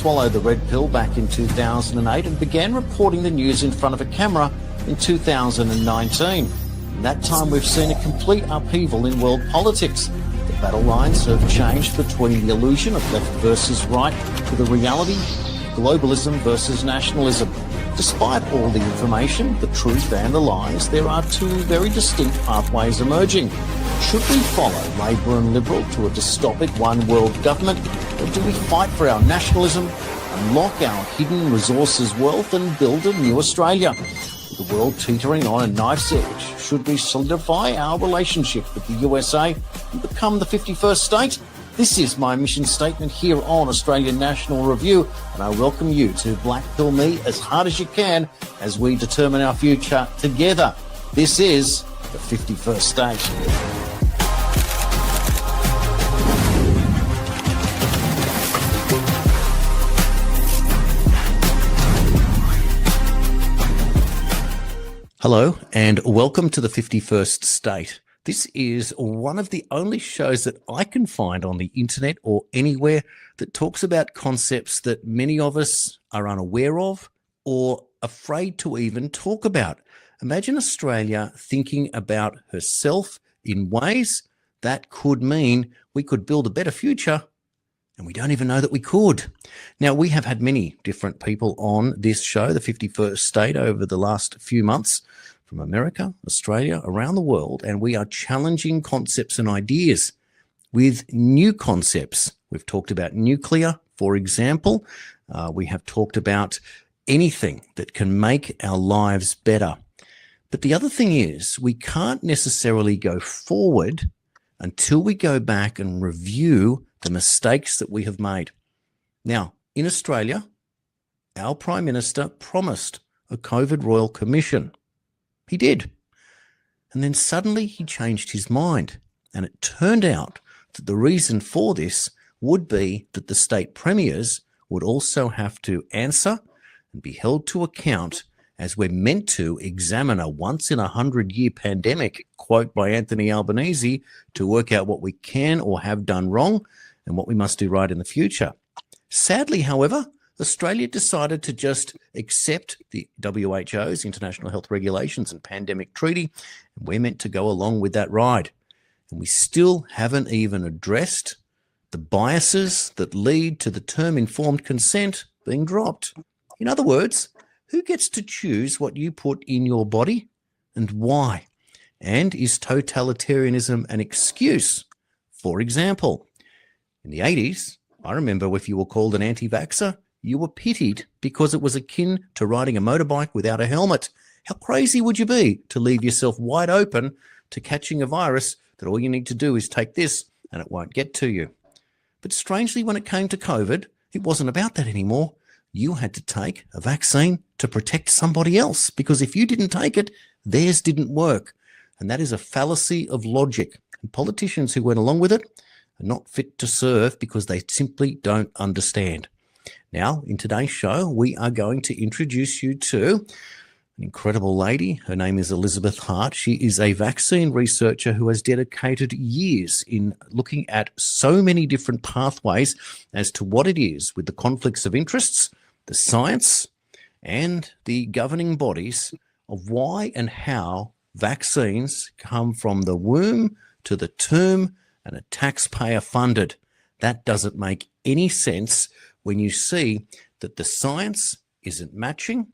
swallowed the red pill back in 2008 and began reporting the news in front of a camera in 2019. In that time, we've seen a complete upheaval in world politics. The battle lines have changed between the illusion of left versus right to the reality of globalism versus nationalism. Despite all the information, the truth and the lies, there are two very distinct pathways emerging. Should we follow Labor and Liberal to a dystopic one-world government, or do we fight for our nationalism, unlock our hidden resources wealth and build a new Australia? With the world teetering on a knife's edge, should we solidify our relationship with the USA and become the 51st state? This is my mission statement here on Australian National Review, and I welcome you to Black Pill me as hard as you can as we determine our future together. This is the 51st state. Hello and welcome to the 51st State. This is one of the only shows that I can find on the internet or anywhere that talks about concepts that many of us are unaware of or afraid to even talk about. Imagine Australia thinking about herself in ways that could mean we could build a better future, and we don't even know that we could. Now, we have had many different people on this show, the 51st State, over the last few months from America, Australia, around the world, and we are challenging concepts and ideas with new concepts. We've talked about nuclear, for example. We have talked about anything that can make our lives better. But the other thing is, we can't necessarily go forward until we go back and review the mistakes that we have made. Now, in Australia, our Prime Minister promised a COVID Royal Commission. He did. And then suddenly he changed his mind. And it turned out that the reason for this would be that the state premiers would also have to answer and be held to account, as we're meant to examine a once-in-a-100-year pandemic, quote by Anthony Albanese, to work out what we can or have done wrong and what we must do right in the future. Sadly, however, Australia decided to just accept the WHO's International Health Regulations and Pandemic Treaty, and we're meant to go along with that ride. And we still haven't even addressed the biases that lead to the term informed consent being dropped. In other words, who gets to choose what you put in your body and why? And is totalitarianism an excuse? For example, in the 80s, I remember if you were called an anti-vaxxer, you were pitied because it was akin to riding a motorbike without a helmet. How crazy would you be to leave yourself wide open to catching a virus that all you need to do is take this and it won't get to you? But strangely, when it came to COVID, it wasn't about that anymore. You had to take a vaccine to protect somebody else, because if you didn't take it, theirs didn't work. And that is a fallacy of logic. And politicians who went along with it are not fit to serve because they simply don't understand. Now, in today's show, we are going to introduce you to an incredible lady. Her name is Elizabeth Hart. She is a vaccine researcher who has dedicated years in looking at so many different pathways as to what it is with the conflicts of interests, the science, and the governing bodies of why and how vaccines come from the womb to the tomb and are taxpayer-funded. That doesn't make any sense when you see that the science isn't matching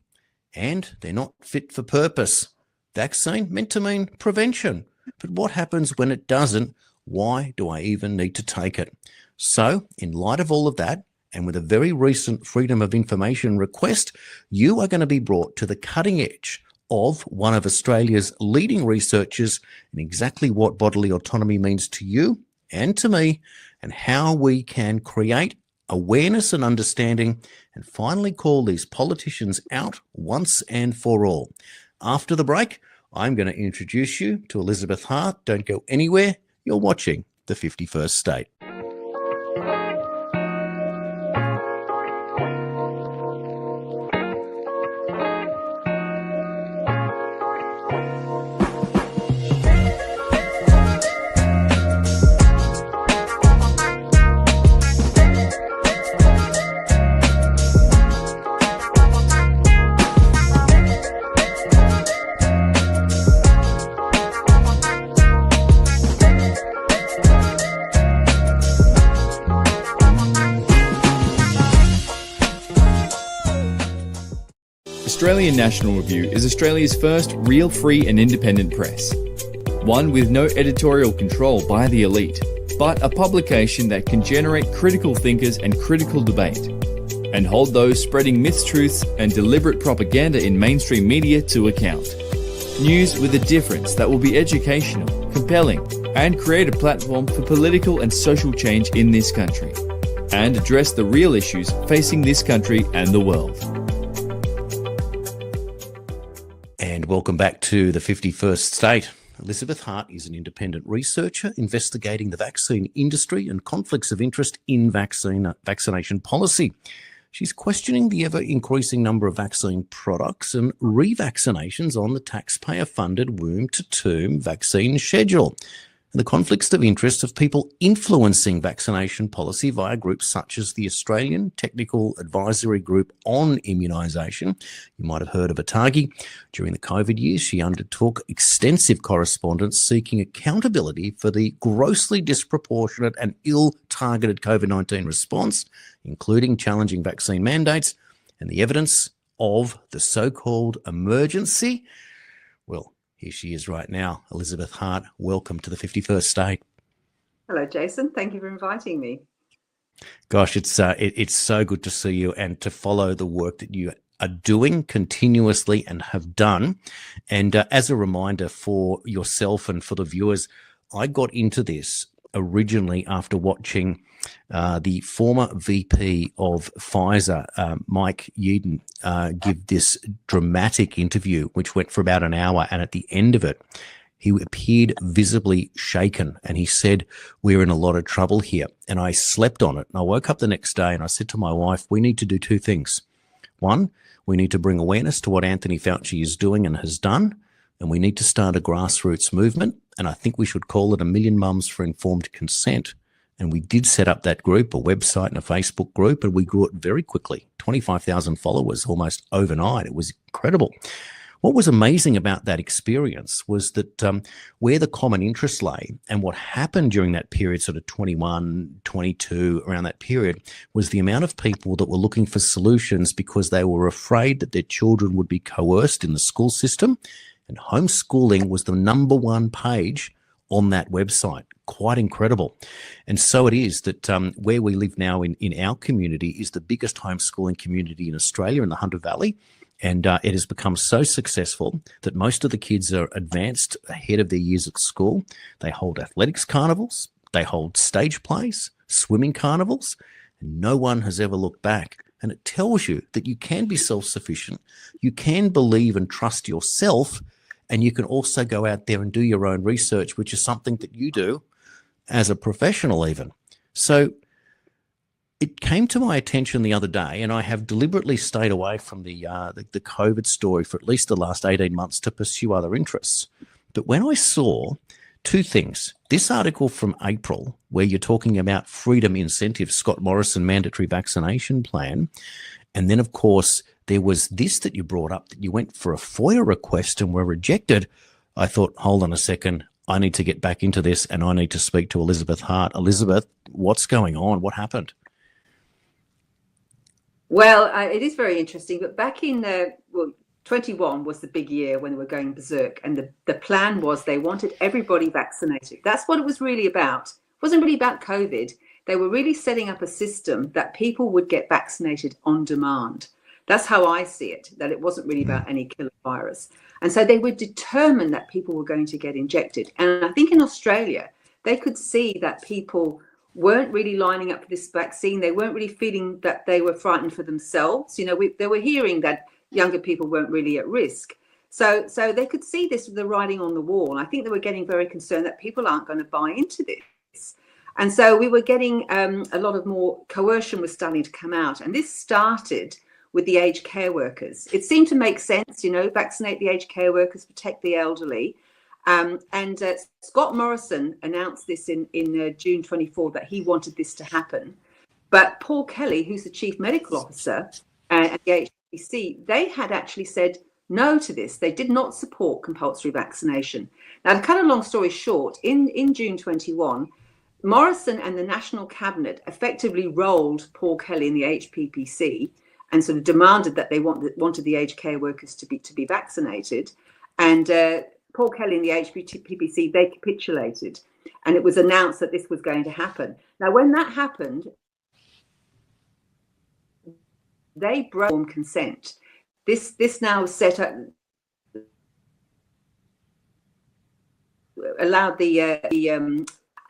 and they're not fit for purpose. Vaccine meant to mean prevention. But what happens when it doesn't? Why do I even need to take it? So, in light of all of that, and with a very recent Freedom of Information request, you are going to be brought to the cutting edge of one of Australia's leading researchers in exactly what bodily autonomy means to you and to me, and how we can create awareness and understanding and finally call these politicians out once and for all. After the break, I'm going to introduce you to Elizabeth Hart. Don't go anywhere. You're watching the 51st State. Australian National Review is Australia's first real free and independent press. One with no editorial control by the elite, but a publication that can generate critical thinkers and critical debate, and hold those spreading mistruths and deliberate propaganda in mainstream media to account. News with a difference that will be educational, compelling, and create a platform for political and social change in this country, and address the real issues facing this country and the world. And welcome back to the 51st State. Elizabeth Hart is an independent researcher investigating the vaccine industry and conflicts of interest in vaccination policy. She's questioning the ever-increasing number of vaccine products and revaccinations on the taxpayer-funded womb-to-tomb vaccine schedule, and the conflicts of interest of people influencing vaccination policy via groups such as the Australian Technical Advisory Group on Immunisation. You might have heard of ATAGI. During the COVID years, she undertook extensive correspondence seeking accountability for the grossly disproportionate and ill-targeted COVID-19 response, including challenging vaccine mandates and the evidence of the so-called emergency. Well, here she is right now. Elizabeth Hart, welcome to the 51st State. Hello, Jason. Thank you for inviting me. Gosh, it's so good to see you and to follow the work that you are doing continuously and have done. And as a reminder for yourself and for the viewers, I got into this originally after watching the former VP of Pfizer, Mike Yeadon, give this dramatic interview, which went for about an hour. And at the end of it, he appeared visibly shaken. And he said, "We're in a lot of trouble here." And I slept on it. And I woke up the next day and I said to my wife, we need to do two things. One, we need to bring awareness to what Anthony Fauci is doing and has done. And we need to start a grassroots movement. And I think we should call it 1 Million Mums for Informed Consent. And we did set up that group, a website and a Facebook group, and we grew it very quickly, 25,000 followers almost overnight. It was incredible. What was amazing about that experience was that where the common interest lay and what happened during that period, sort of 21, 22, around that period, was the amount of people that were looking for solutions because they were afraid that their children would be coerced in the school system. And homeschooling was the #1 page on that website. Quite incredible. And so it is that where we live now in our community is the biggest homeschooling community in Australia, in the Hunter Valley. And it has become so successful that most of the kids are advanced ahead of their years at school. They hold athletics carnivals, they hold stage plays, swimming carnivals, and no one has ever looked back. And it tells you that you can be self-sufficient, you can believe and trust yourself, and you can also go out there and do your own research, which is something that you do as a professional even. So it came to my attention the other day, and I have deliberately stayed away from the COVID story for at least the last 18 months to pursue other interests. But when I saw two things, this article from April, where you're talking about freedom incentives, Scott Morrison mandatory vaccination plan, and then, of course, there was this that you brought up, that you went for a FOIA request and were rejected. I thought, hold on a second, I need to get back into this and I need to speak to Elizabeth Hart. Elizabeth, what's going on? What happened? Well, it is very interesting, but back in 21 was the big year when they were going berserk, and the plan was they wanted everybody vaccinated. That's what it was really about. It wasn't really about COVID. They were really setting up a system that people would get vaccinated on demand. That's how I see it, that it wasn't really about any killer virus. And so they were determined that people were going to get injected. And I think in Australia, they could see that people weren't really lining up for this vaccine. They weren't really feeling that they were frightened for themselves. You know, they were hearing that younger people weren't really at risk. So they could see this with the writing on the wall. I think they were getting very concerned that people aren't going to buy into this. And so we were getting a lot of more coercion was starting to come out. And this started with the aged care workers. It seemed to make sense, you know, vaccinate the aged care workers, protect the elderly. And Scott Morrison announced this in June 24 that he wanted this to happen. But Paul Kelly, who's the chief medical officer at the HPC, they had actually said no to this. They did not support compulsory vaccination. Now, to cut a long story short, in June 21, Morrison and the National Cabinet effectively rolled Paul Kelly in the HPPC and sort of demanded that they wanted the aged care workers to be vaccinated. And Paul Kelly and the HPPC, they capitulated, and it was announced that this was going to happen. Now, when that happened, they broke consent. This now set up, allowed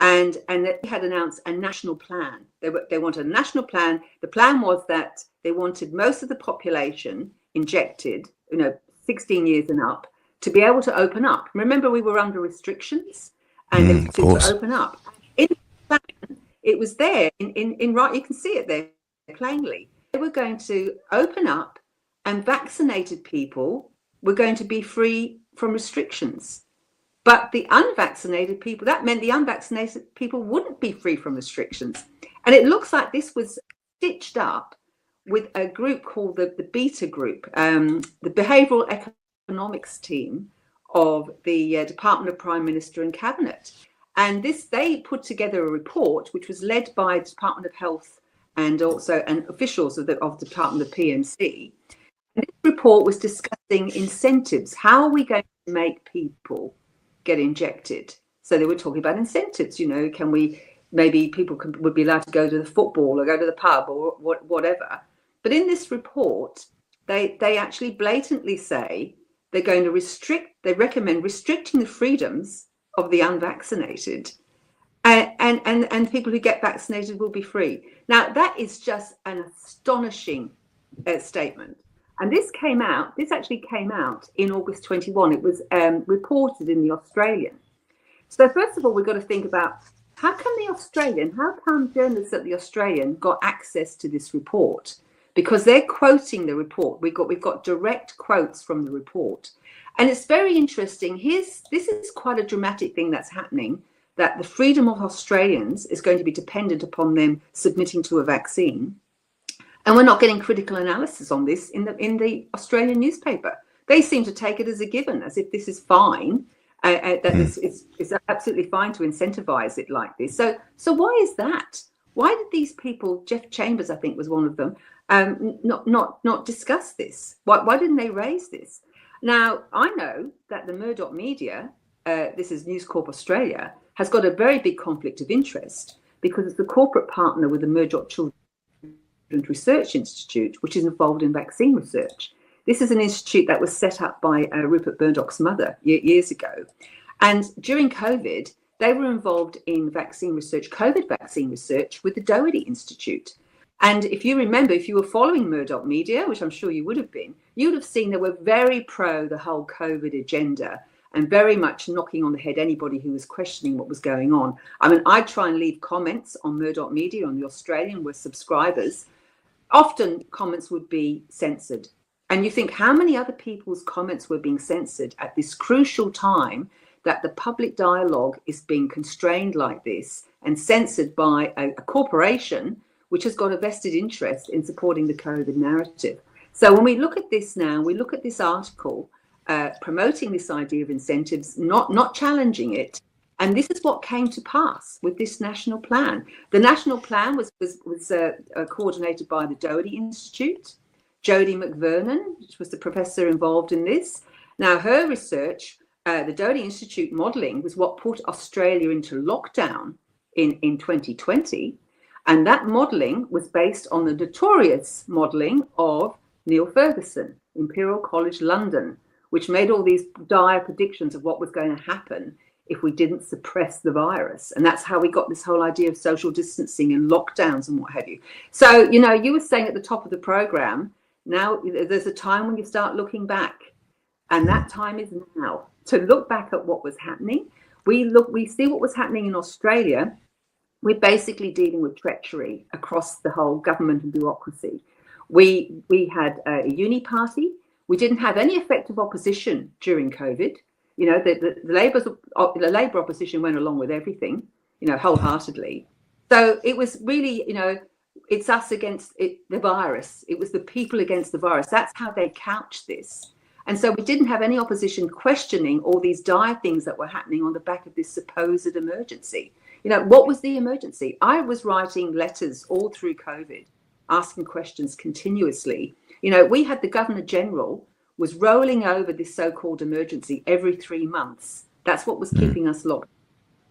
and they had announced a national plan. They wanted a national plan. The plan was that they wanted most of the population injected, 16 years and up, to be able to open up. Remember, we were under restrictions, and to open up. In the plan, it was there in right. You can see it there plainly. They were going to open up, and vaccinated people were going to be free from restrictions. But the unvaccinated people, that meant the unvaccinated people wouldn't be free from restrictions. And it looks like this was stitched up with a group called the Beta Group, the Behavioural Economics team of the Department of Prime Minister and Cabinet. And they put together a report which was led by the Department of Health and officials of the Department of PMC. And this report was discussing incentives. How are we going to make people get injected? So they were talking about incentives. Can we, maybe people would be allowed to go to the football or go to the pub or whatever. But in this report, they actually blatantly say they're going to they recommend restricting the freedoms of the unvaccinated, and people who get vaccinated will be free. Now, that is just an astonishing statement. And this actually came out in August 21. It was reported in the Australian. So first of all, we've got to think about how come journalists at the Australian got access to this report? Because they're quoting the report. We've got direct quotes from the report. And it's very interesting. This is quite a dramatic thing that's happening, that the freedom of Australians is going to be dependent upon them submitting to a vaccine. And we're not getting critical analysis on this in the Australian newspaper. They seem to take it as a given, as if this is fine, that it's absolutely fine to incentivize it like this. So why is that? Why did these people, Jeff Chambers, I think was one of them, not discuss this? Why didn't they raise this? Now, I know that the Murdoch media, this is News Corp Australia, has got a very big conflict of interest because it's the corporate partner with the Murdoch Children's Research Institute, which is involved in vaccine research. This is an institute that was set up by Rupert Murdoch's mother years ago. And during COVID, they were involved in vaccine research, COVID vaccine research, with the Doherty Institute. And if you remember, if you were following Murdoch media, which I'm sure you would have been, you would have seen they were very pro the whole COVID agenda and very much knocking on the head anybody who was questioning what was going on. I mean, I try and leave comments on Murdoch media, on the Australian, with subscribers. Often comments would be censored. And you think how many other people's comments were being censored at this crucial time that the public dialogue is being constrained like this and censored by a corporation which has got a vested interest in supporting the COVID narrative. So when we look at this now, we look at this article promoting this idea of incentives, not challenging it. And this is what came to pass with this national plan. The national plan was coordinated by the Doherty Institute. Jodie McVernon, which was the professor involved in this. Now, her research, the Doherty Institute modelling, was what put Australia into lockdown in 2020. And that modelling was based on the notorious modelling of Neil Ferguson, Imperial College London, which made all these dire predictions of what was going to happen if we didn't suppress the virus. And that's how we got this whole idea of social distancing and lockdowns and what have you. So, you were saying at the top of the programme, now there's a time when you start looking back. And that time is now to look back at what was happening. We see what was happening in Australia. We're basically dealing with treachery across the whole government and bureaucracy. We had a uni party. We didn't have any effective opposition during COVID. The Labour opposition went along with everything, wholeheartedly. So it was really, it's us against the virus. It was the people against the virus. That's how they couched this. And so we didn't have any opposition questioning all these dire things that were happening on the back of this supposed emergency. What was the emergency? I was writing letters all through COVID asking questions continuously. You know, we had the Governor General was rolling over this so-called emergency every 3 months. That's what was keeping us locked.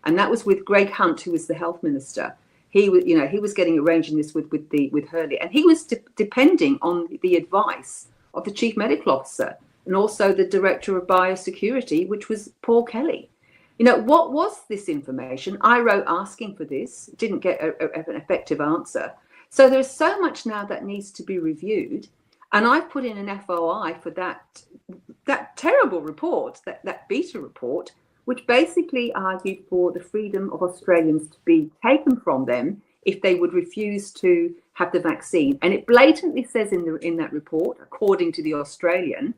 And that was with Greg Hunt, who was the health minister. He was, you know, he was arranging this with Hurley, and he was depending on the advice of the chief medical officer and also the director of biosecurity, which was Paul Kelly. You know, what was this information? I wrote asking for this, didn't get an effective answer. So there's so much now that needs to be reviewed. And I've put in an FOI for that terrible report, that beta report, which basically argued for the freedom of Australians to be taken from them if they would refuse to have the vaccine. And it blatantly says in that report, according to the Australian,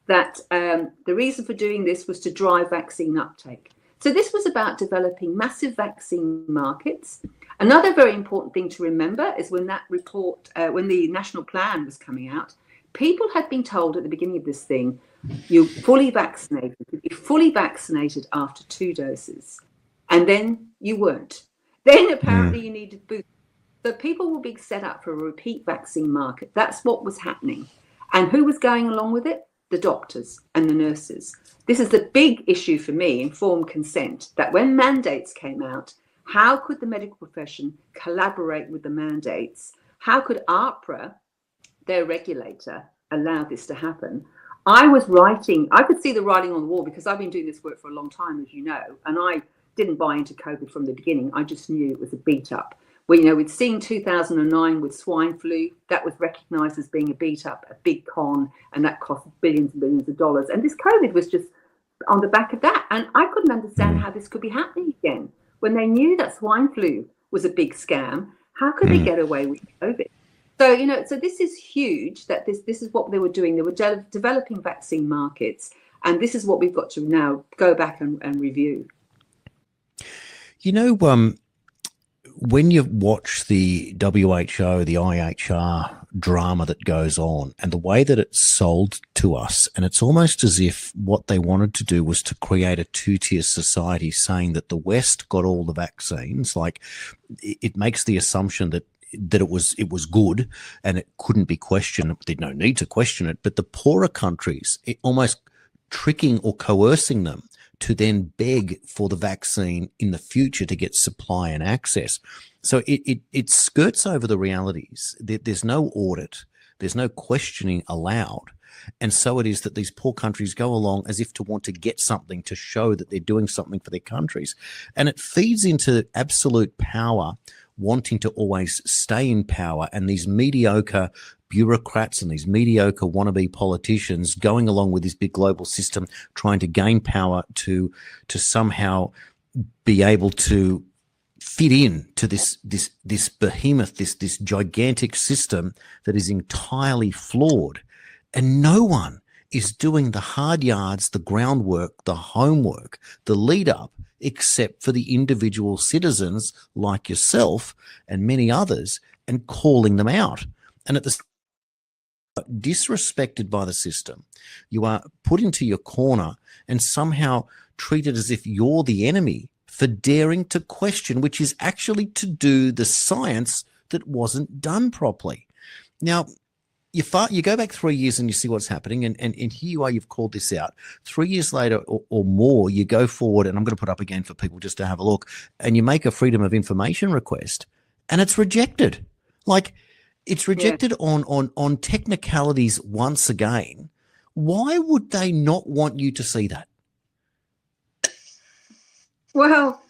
that the reason for doing this was to drive vaccine uptake. So this was about developing massive vaccine markets. Another very important thing to remember is when that report, when the national plan was coming out, people had been told at the beginning of this thing, you're fully vaccinated, you'd be fully vaccinated after 2 doses. And then you weren't. Then apparently you needed boosts. So people were being set up for a repeat vaccine market. That's what was happening. And who was going along with it? The doctors and the nurses. This is the big issue for me, informed consent, that when mandates came out, how could the medical profession collaborate with the mandates? How could AHPRA, their regulator, allow this to happen? I was writing, I could see the writing on the wall because I've been doing this work for a long time, as you know, and I didn't buy into COVID from the beginning. I just knew it was a beat up. Well, you know, we'd seen 2009 with swine flu. That was recognised as being a beat up, a big con, and that cost billions and billions of dollars. And this COVID was just on the back of that. And I couldn't understand how this could be happening again. When they knew that swine flu was a big scam, how could they get away with COVID? So, you know, so this is huge, that this is what they were doing. They were developing vaccine markets. And this is what we've got to now go back and review. You know, when you watch the WHO, the IHR drama that goes on and the way that it's sold to us, and it's almost as if what they wanted to do was to create a two-tier society, saying that the West got all the vaccines. Like, it makes the assumption that it was good and it couldn't be questioned. There's no need to question it. But the poorer countries, almost tricking or coercing them to then beg for the vaccine in the future to get supply and access. So it skirts over the realities. There's no audit. There's no questioning allowed. And so it is that these poor countries go along as if to want to get something to show that they're doing something for their countries. And it feeds into absolute power, wanting to always stay in power, and these mediocre bureaucrats and these mediocre wannabe politicians going along with this big global system, trying to gain power to somehow be able to fit in to this behemoth, this gigantic system that is entirely flawed. And no one is doing the hard yards, the groundwork, the homework, the lead up, except for the individual citizens like yourself and many others, and calling them out. And at the disrespected by the system, you are put into your corner and somehow treated as if you're the enemy for daring to question, which is actually to do the science that wasn't done properly. Now, you go back 3 years and you see what's happening, and here you are, you've called this out. 3 years later or more, you go forward, and I'm going to put up again for people just to have a look, and you make a freedom of information request, and it's rejected. Like, it's rejected on technicalities once again. Why would they not want you to see that? Well,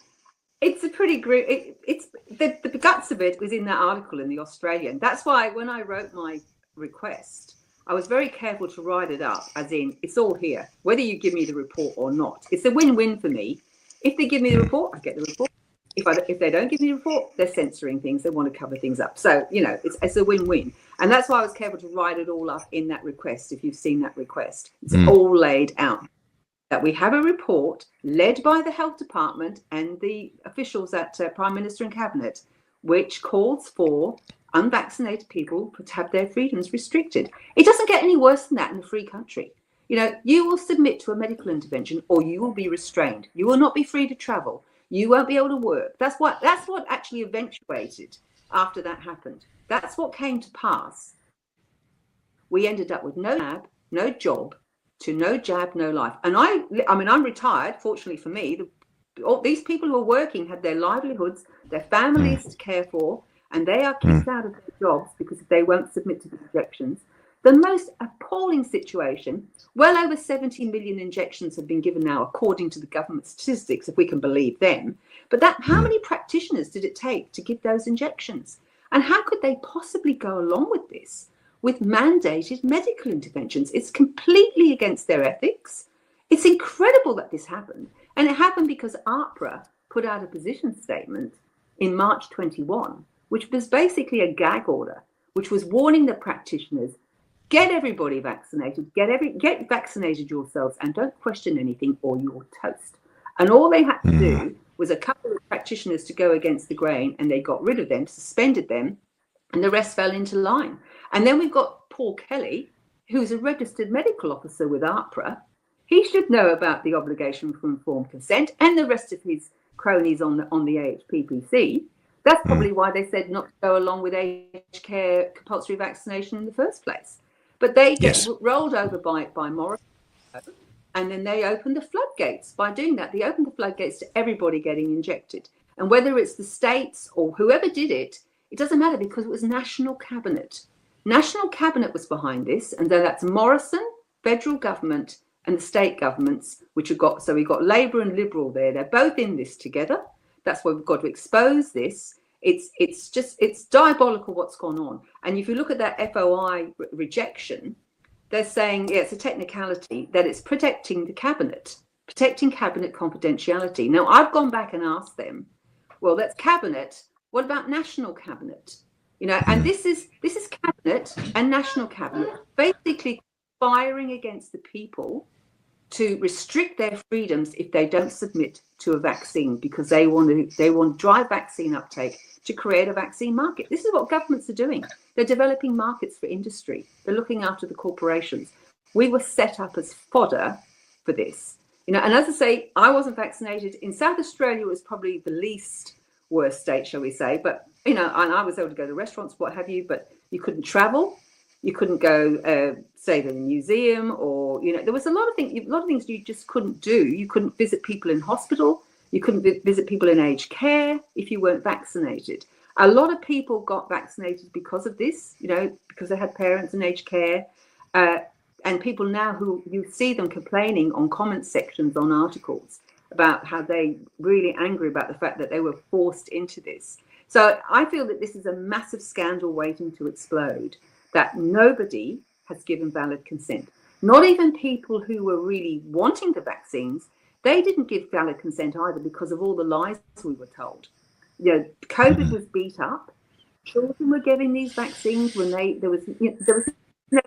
it's a pretty great. It's the guts of it was in that article in the Australian. That's why when I wrote my request, I was very careful to write it up as in it's all here, whether you give me the report or not. It's a win-win for me. If they give me the report, I get the report. If they don't give me the report, they're censoring things. They want to cover things up. So, you know, it's a win-win. And that's why I was careful to write it all up in that request. If you've seen that request, it's all laid out. That we have a report led by the health department and the officials at Prime Minister and Cabinet, which calls for unvaccinated people to have their freedoms restricted. It doesn't get any worse than that in a free country. You know, you will submit to a medical intervention or you will be restrained. You will not be free to travel. You won't be able to work. That's what actually eventuated after that happened. that's what came to pass. We ended up with no jab, no job, to no jab, no life. And I mean, I'm retired, fortunately for me. All these people who are working had their livelihoods, their families to care for, and they are kicked out of their jobs because they won't submit to the injections. The most appalling situation, well over 70 million injections have been given now, according to the government statistics, if we can believe them. But how many practitioners did it take to give those injections? And how could they possibly go along with this, with mandated medical interventions? It's completely against their ethics. It's incredible that this happened. And it happened because AHPRA put out a position statement in March 21, which was basically a gag order, which was warning the practitioners, get everybody vaccinated, get vaccinated yourselves, and don't question anything or you're toast. And all they had to do was a couple of practitioners to go against the grain, and they got rid of them, suspended them, and the rest fell into line. And then we've got Paul Kelly, who's a registered medical officer with AHPRA. He should know about the obligation for informed consent, and the rest of his cronies on the AHPPC. That's probably why they said not to go along with aged care compulsory vaccination in the first place. But they get rolled over by Morris, and then they opened the floodgates. By doing that, they opened the floodgates to everybody getting injected. And whether it's the states or whoever did it, it doesn't matter, because it was National Cabinet. National Cabinet was behind this, and then that's Morrison, federal government, and the state governments, which have got, so we've got Labour and Liberal there. They're both in this together. That's why we've got to expose this. It's diabolical what's gone on. And if you look at that FOI rejection, they're saying, it's a technicality, that it's protecting the cabinet, protecting cabinet confidentiality. Now, I've gone back and asked them, well, that's cabinet. What about national cabinet? And this is cabinet and national cabinet basically firing against the people to restrict their freedoms if they don't submit to a vaccine, because they want to drive vaccine uptake to create a vaccine market. This is what governments are doing. They're developing markets for industry. They're looking after the corporations. We were set up as fodder for this. And as I say, I wasn't vaccinated. In South Australia, it was probably the least worst state, shall we say. But, and I was able to go to restaurants, what have you, but you couldn't travel. You couldn't go, say, to the museum, or, there was a lot of things you just couldn't do. You couldn't visit people in hospital. You couldn't visit people in aged care if you weren't vaccinated. A lot of people got vaccinated because of this, because they had parents in aged care. And people now who you see them complaining on comment sections on articles about how they really angry about the fact that they were forced into this. So I feel that this is a massive scandal waiting to explode, that nobody has given valid consent. Not even people who were really wanting the vaccines, they didn't give valid consent either, because of all the lies we were told. COVID was beat up. Children were getting these vaccines when there was no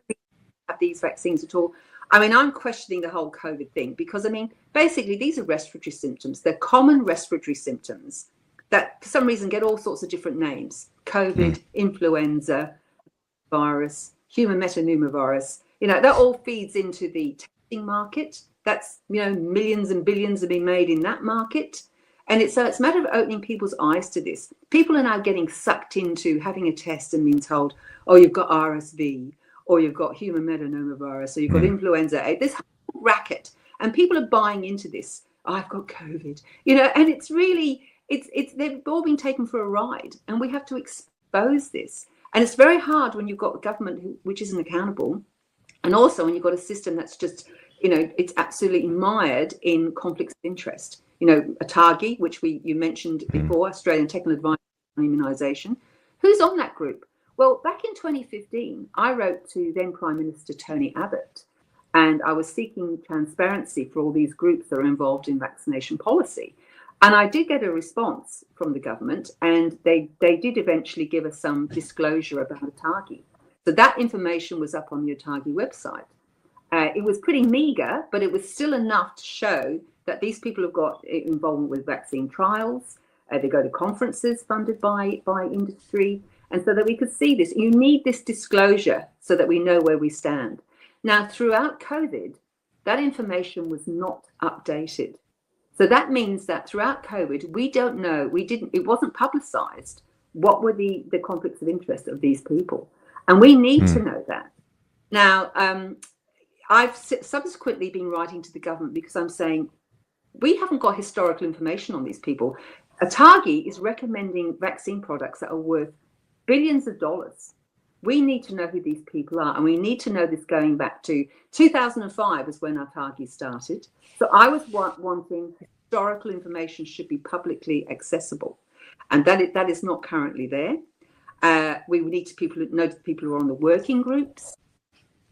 have these vaccines at all. I'm questioning the whole COVID thing, because basically these are respiratory symptoms. They're common respiratory symptoms that for some reason get all sorts of different names: COVID, influenza virus, human metapneumovirus. That all feeds into the testing market. That's, millions and billions have been made in that market. And it's a matter of opening people's eyes to this. People are now getting sucked into having a test and being told, oh, you've got RSV, or you've got human metapneumovirus, or you've got influenza A. This whole racket. And people are buying into this. Oh, I've got COVID. And it's really, they've all been taken for a ride. And we have to expose this. And it's very hard when you've got a government which isn't accountable. And also when you've got a system that's just, it's absolutely mired in conflicts of interest. ATAGI, which you mentioned before, Australian Technical Advice on Immunisation. Who's on that group? Well, back in 2015, I wrote to then Prime Minister Tony Abbott, and I was seeking transparency for all these groups that are involved in vaccination policy. And I did get a response from the government, and they did eventually give us some disclosure about ATAGI. So that information was up on the ATAGI website. It was pretty meager, but it was still enough to show that these people have got involvement with vaccine trials. They go to conferences funded by industry, and so that we could see this. You need this disclosure so that we know where we stand. Now, throughout COVID, that information was not updated. So that means that throughout COVID, we don't know, it wasn't publicized What were the conflicts of interest of these people? And we need to know that. Now, I've subsequently been writing to the government because I'm saying we haven't got historical information on these people. ATAGI is recommending vaccine products that are worth billions of dollars. We need to know who these people are, and we need to know this going back to 2005 is when ATAGI started. So I was wanting historical information should be publicly accessible, and that is not currently there. We need to know the people who are on the working groups.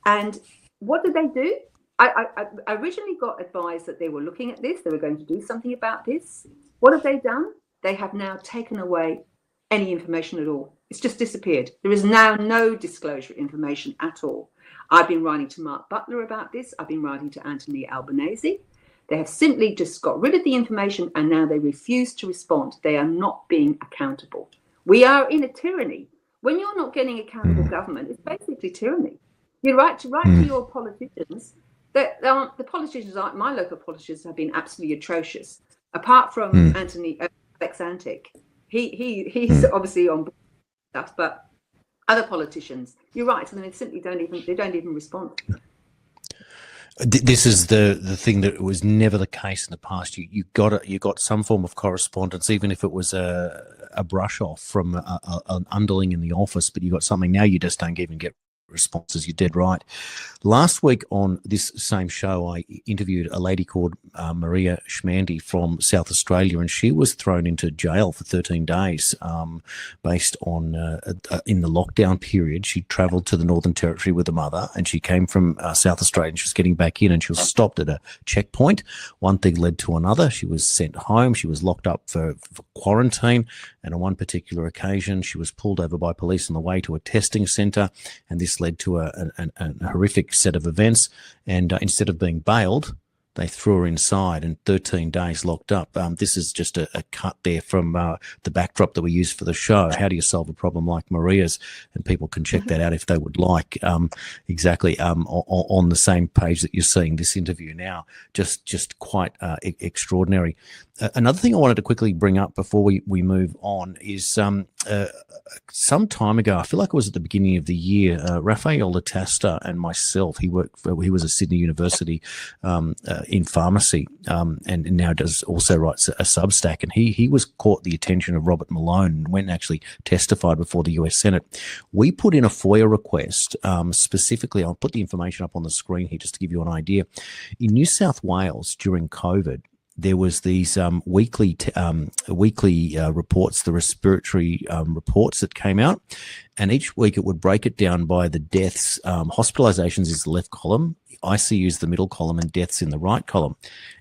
And what did they do? I originally got advised that they were looking at this, they were going to do something about this. What have they done? They have now taken away any information at all. It's just disappeared. There is now no disclosure information at all. I've been writing to Mark Butler about this. I've been writing to Anthony Albanese. They have simply just got rid of the information, and now they refuse to respond. They are not being accountable. We are in a tyranny. When you're not getting accountable government, it's basically tyranny. You write to your politicians. The politicians, my local politicians, have been absolutely atrocious. Apart from Anthony Alexantic, he's obviously on board with stuff, but other politicians, you write to them, they simply don't even respond. This is the thing that was never the case in the past. You got some form of correspondence, even if it was a brush off from an underling in the office, but you got something. Now you just don't even get responses. You're dead right. Last week on this same show, I interviewed a lady called Maria Schmandy from South Australia, and she was thrown into jail for 13 days based on in the lockdown period. She travelled to the Northern Territory with a mother, and she came from South Australia, and she was getting back in, and she was stopped at a checkpoint. One thing led to another. She was sent home. She was locked up for quarantine, and on one particular occasion, she was pulled over by police on the way to a testing centre, and this led to a horrific set of events, and instead of being bailed, they threw her inside and 13 days locked up. This is just a cut there from the backdrop that we used for the show. How do you solve a problem like Maria's? And people can check that out if they would like. Exactly on the same page that you're seeing this interview now. Just quite extraordinary. Another thing I wanted to quickly bring up before we move on is some time ago, I feel like it was at the beginning of the year, Raphael Latasta and myself, he was at Sydney University in pharmacy, and now also writes a Substack, and he was caught the attention of Robert Malone and went and actually testified before the US Senate. We put in a FOIA request, specifically, I'll put the information up on the screen here just to give you an idea. In New South Wales during COVID, there was these weekly reports, the respiratory reports that came out, and each week it would break it down by the deaths. Hospitalizations is the left column, ICU is the middle column, and deaths in the right column.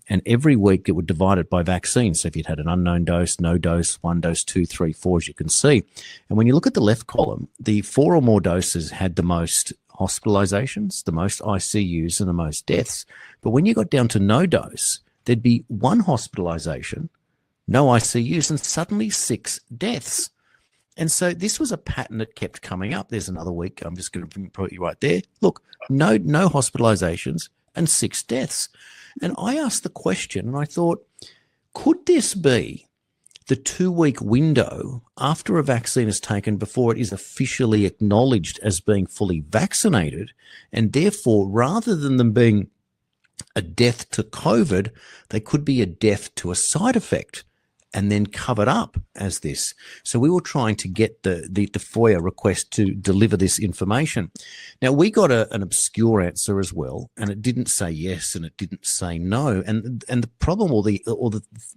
And every week it would divide it by vaccines. So if you'd had an unknown dose, no dose, 1 dose, 2, 3, 4, as you can see. And when you look at the left column, the 4 or more doses had the most hospitalizations, the most ICUs, and the most deaths. But when you got down to no dose, there'd be 1 hospitalization, no ICUs, and suddenly 6 deaths. And so this was a pattern that kept coming up. There's another week. I'm just going to put you right there. Look, no hospitalizations and 6 deaths. And I asked the question, and I thought, could this be the 2-week window after a vaccine is taken before it is officially acknowledged as being fully vaccinated? And therefore, rather than them being a death to COVID, they could be a death to a side effect and then covered up as this. So we were trying to get the FOIA request to deliver this information. Now, we got an obscure answer as well, and it didn't say yes and it didn't say no. And the problem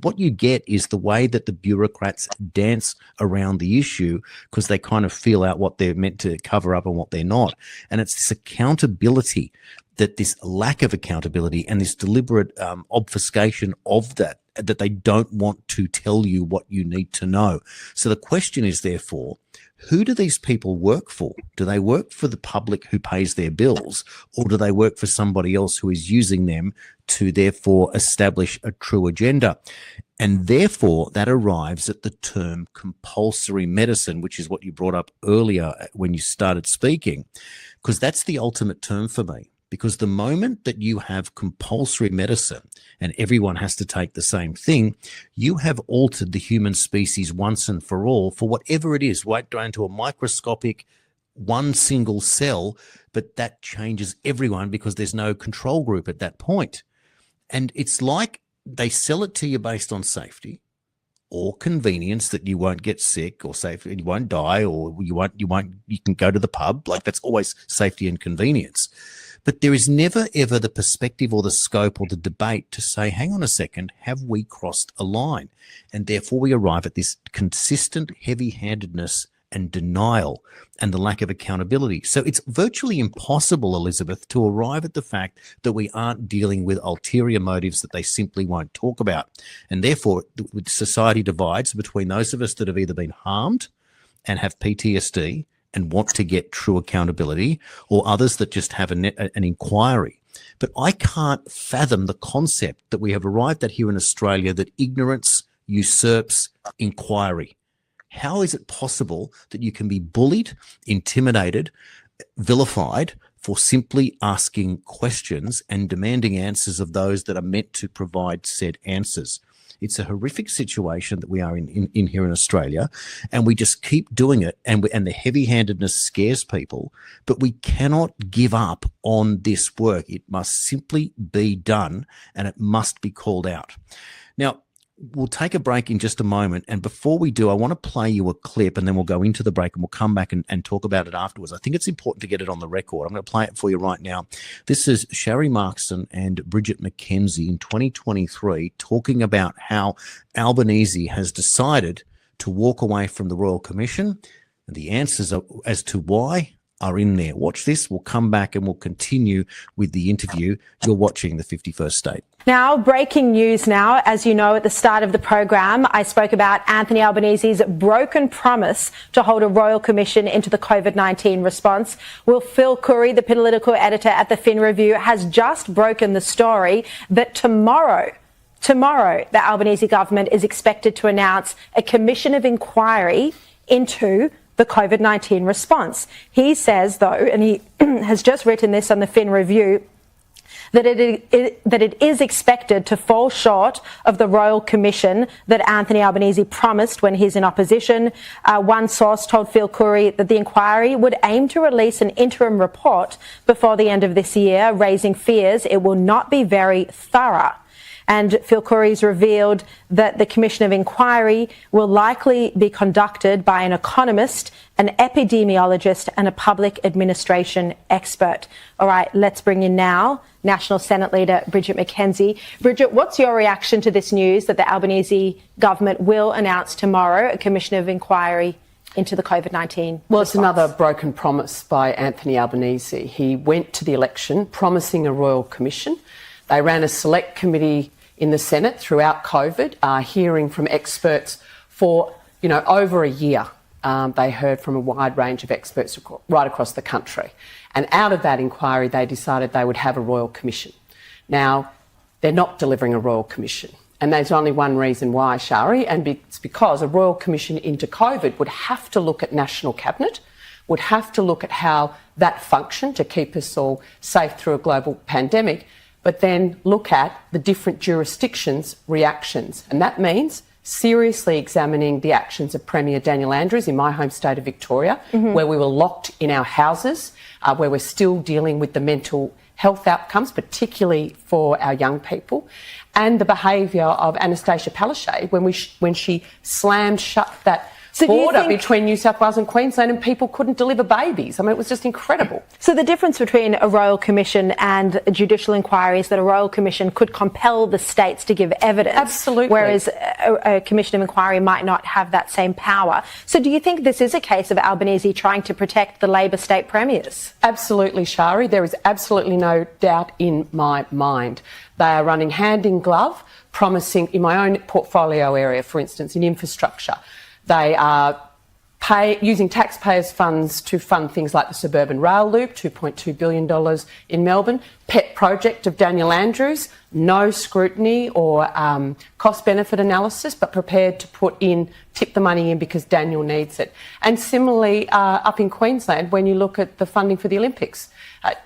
what you get is the way that the bureaucrats dance around the issue, because they kind of feel out what they're meant to cover up and what they're not. And it's this accountability, that this lack of accountability and this deliberate obfuscation of that they don't want to tell you what you need to know. So the question is, therefore, who do these people work for? Do they work for the public who pays their bills, or do they work for somebody else who is using them to therefore establish a true agenda? And therefore, that arrives at the term compulsory medicine, which is what you brought up earlier when you started speaking, because that's the ultimate term for me. Because the moment that you have compulsory medicine and everyone has to take the same thing, you have altered the human species once and for all for whatever it is, right down to a microscopic one single cell, but that changes everyone because there's no control group at that point. And it's like they sell it to you based on safety or convenience, that you won't get sick, or safety, you won't die, or you can go to the pub. Like, that's always safety and convenience. But there is never, ever the perspective or the scope or the debate to say, hang on a second, have we crossed a line? And therefore we arrive at this consistent heavy-handedness and denial and the lack of accountability. So it's virtually impossible, Elizabeth, to arrive at the fact that we aren't dealing with ulterior motives that they simply won't talk about. And therefore, society divides between those of us that have either been harmed and have PTSD and want to get true accountability, or others that just have an inquiry. But I can't fathom the concept that we have arrived at here in Australia, that ignorance usurps inquiry. How is it possible that you can be bullied, intimidated, vilified for simply asking questions and demanding answers of those that are meant to provide said answers? It's a horrific situation that we are in here in Australia, and we just keep doing it, and the heavy-handedness scares people, but we cannot give up on this work. It must simply be done, and it must be called out. Now, we'll take a break in just a moment. And before we do, I want to play you a clip, and then we'll go into the break and we'll come back and talk about it afterwards. I think it's important to get it on the record. I'm going to play it for you right now. This is Sharry Markson and Bridget McKenzie in 2023 talking about how Albanese has decided to walk away from the Royal Commission. And the answers as to why are in there. Watch this. We'll come back and we'll continue with the interview. You're watching The 51st State. Now, breaking news now. As you know, at the start of the program, I spoke about Anthony Albanese's broken promise to hold a royal commission into the COVID-19 response. Well, Phil Curry, the political editor at the Fin Review, has just broken the story that tomorrow, the Albanese government is expected to announce a commission of inquiry into the COVID-19 response. He says, though, and he has just written this on the Fin Review, that it is expected to fall short of the Royal Commission that Anthony Albanese promised when he's in opposition. One source told Phil Curry that the inquiry would aim to release an interim report before the end of this year, raising fears it will not be very thorough. And Phil Curry's revealed that the Commission of Inquiry will likely be conducted by an economist, an epidemiologist and a public administration expert. All right, let's bring in now National Senate Leader Bridget McKenzie. Bridget, what's your reaction to this news that the Albanese government will announce tomorrow a Commission of Inquiry into the COVID-19 Well, response? It's another broken promise by Anthony Albanese. He went to the election promising a Royal Commission. They ran a select committee in the Senate throughout COVID, hearing from experts for, over a year. They heard from a wide range of experts right across the country. And out of that inquiry, they decided they would have a Royal Commission. Now, they're not delivering a Royal Commission. And there's only one reason why, Shari, and it's because a Royal Commission into COVID would have to look at National Cabinet, would have to look at how that functioned to keep us all safe through a global pandemic, but then look at the different jurisdictions' reactions. And that means seriously examining the actions of Premier Daniel Andrews in my home state of Victoria, where we were locked in our houses, where we're still dealing with the mental health outcomes, particularly for our young people, and the behaviour of Anastasia Palaszczuk when she slammed shut that border between New South Wales and Queensland and people couldn't deliver babies. I mean, it was just incredible. So the difference between a Royal Commission and a judicial inquiry is that a Royal Commission could compel the states to give evidence. Absolutely. Whereas a Commission of Inquiry might not have that same power. So do you think this is a case of Albanese trying to protect the Labor state premiers? Absolutely, Shari. There is absolutely no doubt in my mind. They are running hand in glove, promising, in my own portfolio area, for instance, in infrastructure, they are using taxpayers' funds to fund things like the suburban rail loop, $2.2 billion in Melbourne. Pet project of Daniel Andrews, no scrutiny or cost-benefit analysis, but prepared to tip the money in because Daniel needs it. And similarly, up in Queensland, when you look at the funding for the Olympics,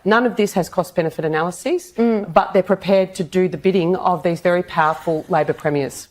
None of this has cost-benefit analyses, but they're prepared to do the bidding of these very powerful Labor premiers.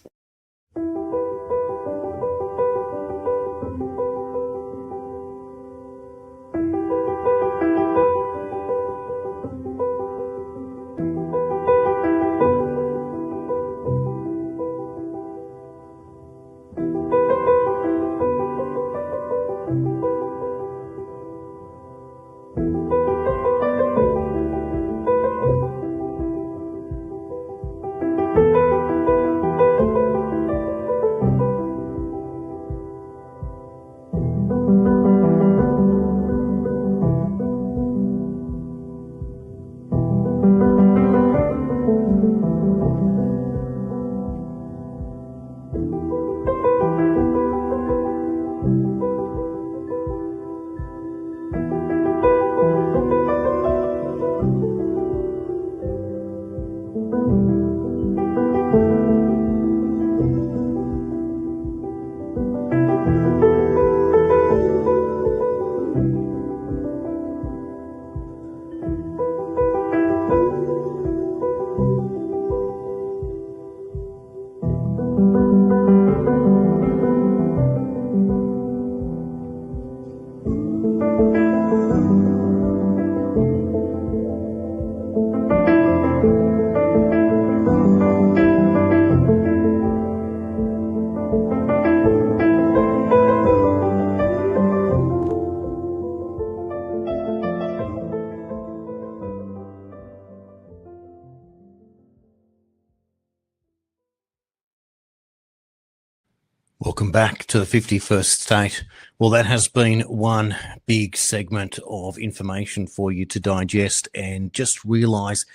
Welcome back to the 51st State. Well, that has been one big segment of information for you to digest and just realise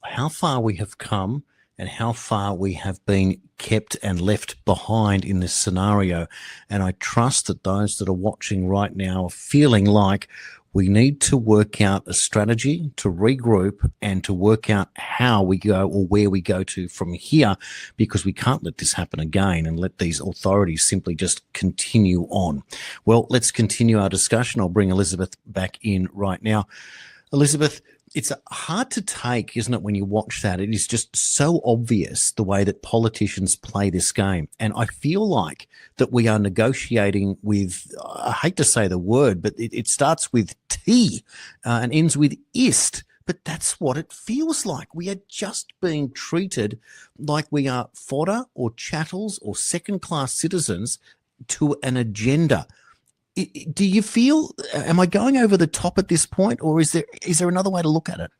how far we have come and how far we have been kept and left behind in this scenario. And I trust that those that are watching right now are feeling like we need to work out a strategy to regroup and to work out how we go or where we go to from here, because we can't let this happen again and let these authorities simply just continue on. Well, let's continue our discussion. I'll bring Elizabeth back in right now. Elizabeth, it's hard to take, isn't it, when you watch that? It is just so obvious the way that politicians play this game. And I feel like that we are negotiating with, I hate to say the word, but it starts with T and ends with ist. But that's what it feels like. We are just being treated like we are fodder or chattels or second-class citizens to an agenda. Do you feel, am I going over the top at this point, or is there another way to look at it?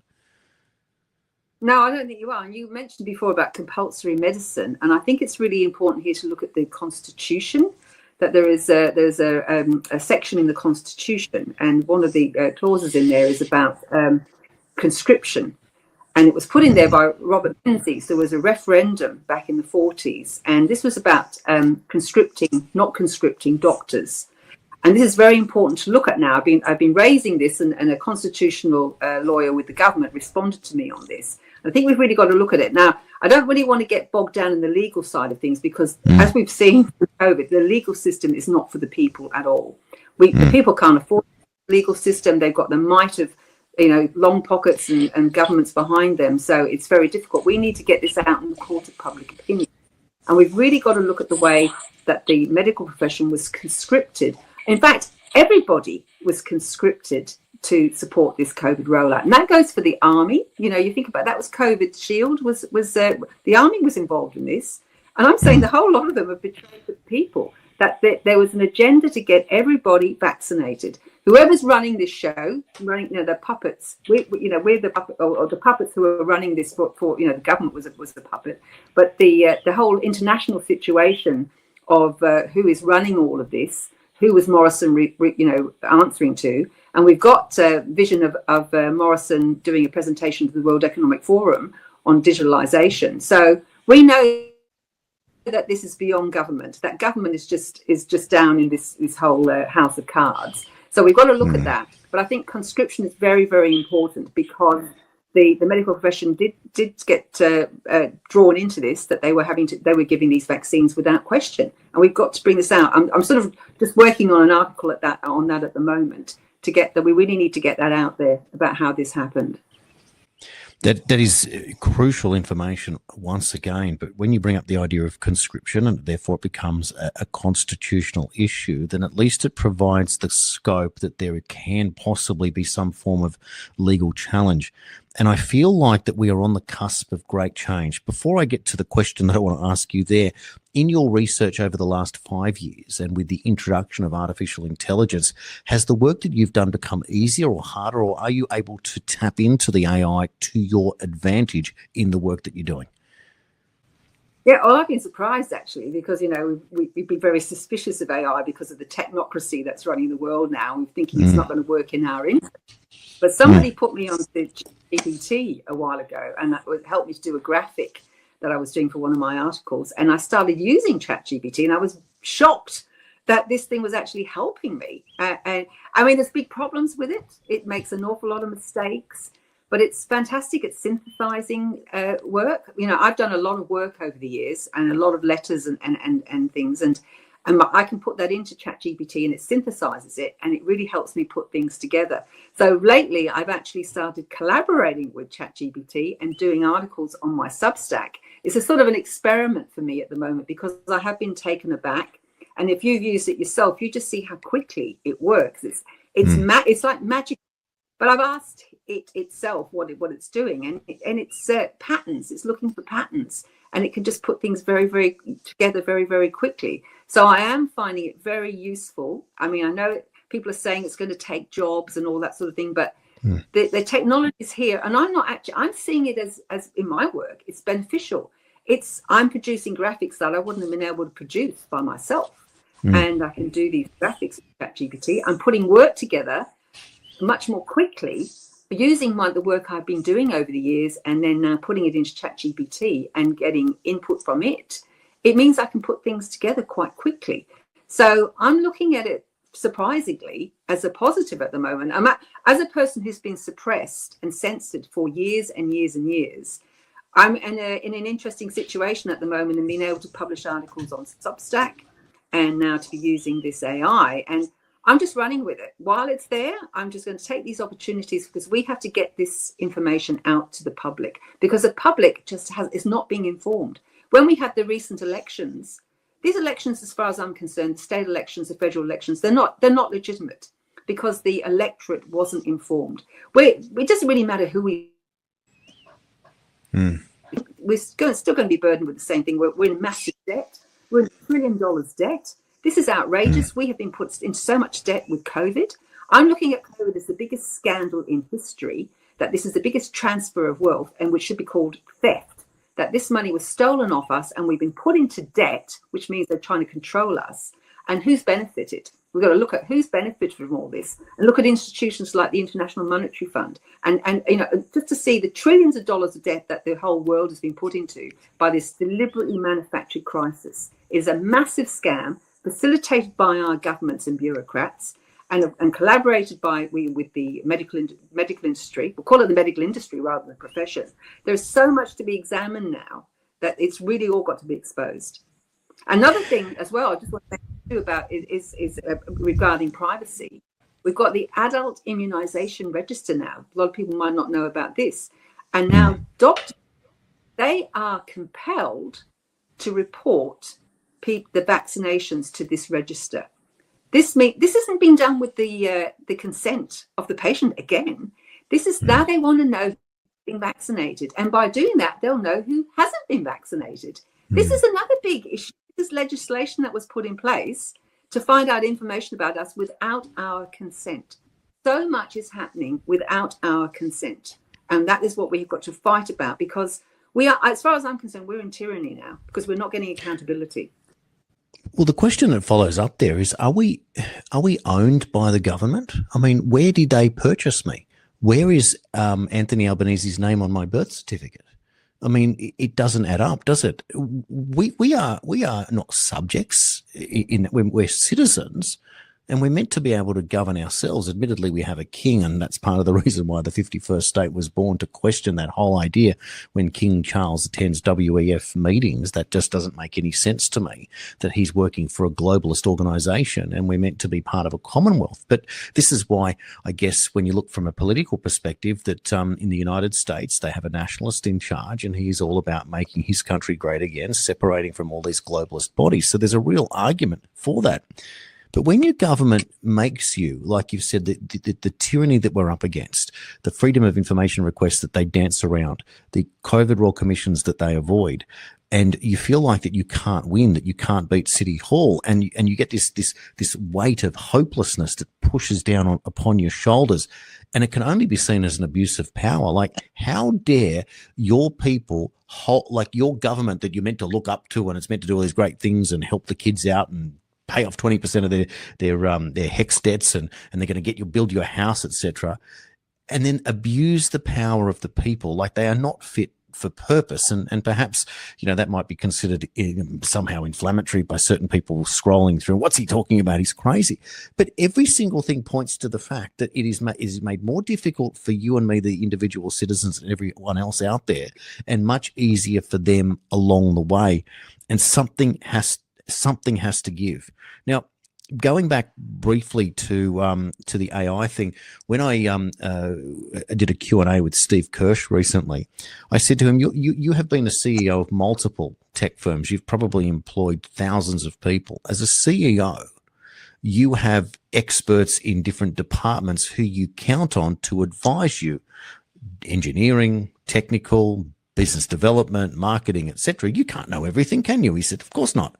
No, I don't think you are. And you mentioned before about compulsory medicine, and I think it's really important here to look at the Constitution. That there's a section in the Constitution, and one of the clauses in there is about conscription, and it was put in there by Robert Menzies. There was a referendum back in the 40s, and this was about not conscripting doctors. And this is very important to look at now. I've been raising this, and a constitutional lawyer with the government responded to me on this. I think we've really got to look at it. Now, I don't really want to get bogged down in the legal side of things, because as we've seen with COVID, the legal system is not for the people at all. The people can't afford the legal system. They've got the might of, long pockets and governments behind them. So it's very difficult. We need to get this out in the court of public opinion. And we've really got to look at the way that the medical profession was conscripted. In fact, everybody was conscripted to support this COVID rollout, and that goes for the army. You think about that was COVID Shield was the army was involved in this, and I'm saying the whole lot of them have betrayed the people. That there was an agenda to get everybody vaccinated. Whoever's running this show, the puppets. We're the puppet, or the puppets who are running this for the government was the puppet, but the whole international situation of who is running all of this. Who was Morrison, answering to? And we've got a vision of Morrison doing a presentation to the World Economic Forum on digitalisation. So we know that this is beyond government. That government is just down in this whole house of cards. So we've got to look at that. But I think conscription is very, very important, because the medical profession did get drawn into this, that they were giving these vaccines without question, and we've got to bring this out. I'm sort of just working on an article on that at the moment, to get that. We really need to get that out there about how this happened. That is crucial information once again. But when you bring up the idea of conscription and therefore it becomes a constitutional issue, then at least it provides the scope that there can possibly be some form of legal challenge. And I feel like that we are on the cusp of great change. Before I get to the question that I want to ask you there, in your research over the last 5 years and with the introduction of artificial intelligence, has the work that you've done become easier or harder, or are you able to tap into the AI to your advantage in the work that you're doing? Yeah, well, I've been surprised actually, because, you know, we've been very suspicious of AI because of the technocracy that's running the world now. We're thinking it's not going to work in our interest. But somebody put me on the GPT a while ago, and that helped me to do a graphic that I was doing for one of my articles. And I started using ChatGPT, and I was shocked that this thing was actually helping me. And I mean, there's big problems with it. It makes an awful lot of mistakes, but it's fantastic at synthesizing work. You know, I've done a lot of work over the years and a lot of letters and things. And I can put that into ChatGPT and it synthesizes it, and it really helps me put things together. So lately, I've actually started collaborating with ChatGPT and doing articles on my Substack. It's a sort of an experiment for me at the moment, because I have been taken aback. And if you've used it yourself, you just see how quickly it works. It's like magic. But I've asked it itself what it's doing, and it's patterns. It's looking for patterns, and it can just put things very, very together very, very quickly. So I am finding it very useful. I mean, I know people are saying it's going to take jobs and all that sort of thing, but the technology is here, and I'm seeing it as in my work, it's beneficial. I'm producing graphics that I wouldn't have been able to produce by myself, and I can do these graphics with ChatGPT. I'm putting work together much more quickly using the work I've been doing over the years, and then now putting it into ChatGPT and getting input from it. It means I can put things together quite quickly. So I'm looking at it surprisingly as a positive at the moment. As a person who's been suppressed and censored for years and years and years, I'm in an interesting situation at the moment, and being able to publish articles on Substack, and now to be using this AI. And I'm just running with it. While it's there, I'm just going to take these opportunities, because we have to get this information out to the public, because the public is not being informed. When we had the recent elections, these elections, as far as I'm concerned, the state elections, the federal elections, they're not legitimate, because the electorate wasn't informed. It doesn't really matter who we're still going to be burdened with the same thing. We're in massive debt. We're in $1 trillion debt. This is outrageous. We have been put into so much debt with COVID. I'm looking at COVID as the biggest scandal in history, that this is the biggest transfer of wealth, and which should be called theft, that this money was stolen off us and we've been put into debt, which means they're trying to control us. And who's benefited? We've got to look at who's benefited from all this, and look at institutions like the International Monetary Fund, and you know, just to see the trillions of dollars of debt that the whole world has been put into by this deliberately manufactured crisis. It is a massive scam, facilitated by our governments and bureaucrats, and collaborated with the medical industry. We'll call it the medical industry rather than the profession. There's so much to be examined now that it's really all got to be exposed. Another thing as well, I just want to say about is regarding privacy. We've got the adult immunisation register now. A lot of people might not know about this. And now doctors, they are compelled to report the vaccinations to this register. This isn't being done with the consent of the patient again. This is now they want to know who's been vaccinated. And by doing that, they'll know who hasn't been vaccinated. This is another big issue. This legislation that was put in place to find out information about us without our consent. So much is happening without our consent. And that is what we've got to fight about, because we are, as far as I'm concerned, we're in tyranny now, because we're not getting accountability. Well, the question that follows up there is, are we owned by the government? I mean, where did they purchase me? Where is Anthony Albanese's name on my birth certificate? I mean, it doesn't add up, does it? We are not subjects. We're citizens, And we're meant to be able to govern ourselves. Admittedly, we have a king, and that's part of the reason why the 51st state was born, to question that whole idea. When King Charles attends WEF meetings, that just doesn't make any sense to me, that he's working for a globalist organisation and we're meant to be part of a commonwealth. But this is why, I guess, when you look from a political perspective, that in the United States, they have a nationalist in charge and he's all about making his country great again, separating from all these globalist bodies. So there's a real argument for that. But when your government makes you, like you've said, the tyranny that we're up against, the freedom of information requests that they dance around, the COVID Royal Commissions that they avoid, and you feel like that you can't win, that you can't beat City Hall, and you get this weight of hopelessness that pushes down upon your shoulders, and it can only be seen as an abuse of power. Like, how dare your people, like your government that you're meant to look up to, and it's meant to do all these great things and help the kids out and pay off 20% of their HEX debts, and they're going to build your house, etc., and then abuse the power of the people like they are not fit for purpose. And perhaps, that might be considered somehow inflammatory by certain people scrolling through. What's he talking about? He's crazy. But every single thing points to the fact that it is made more difficult for you and me, the individual citizens, and everyone else out there, and much easier for them along the way. And something has to give. Now, going back briefly to the AI thing, when I did a Q&A with Steve Kirsch recently, I said to him, you have been a CEO of multiple tech firms. You've probably employed thousands of people. As a CEO, you have experts in different departments who you count on to advise you: engineering, technical, business development, marketing, etc. You can't know everything, can you? He said, of course not.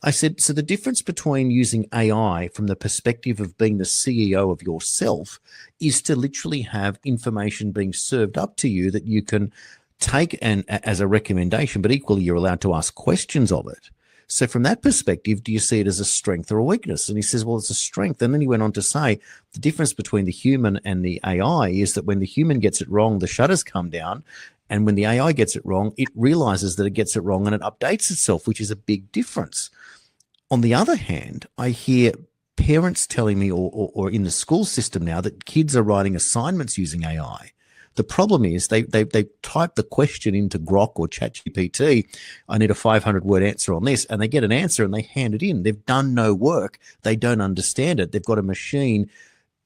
I said, so the difference between using AI from the perspective of being the CEO of yourself is to literally have information being served up to you that you can take as a recommendation, but equally you're allowed to ask questions of it. So from that perspective, do you see it as a strength or a weakness? And he says, well, it's a strength. And then he went on to say the difference between the human and the AI is that when the human gets it wrong, the shutters come down. And when the AI gets it wrong, it realizes that it gets it wrong and it updates itself, which is a big difference. On the other hand, I hear parents telling me, or in the school system now, that kids are writing assignments using AI. The problem is they type the question into Grok or ChatGPT. I need a 500-word answer on this, and they get an answer and they hand it in. They've done no work. They don't understand it. They've got a machine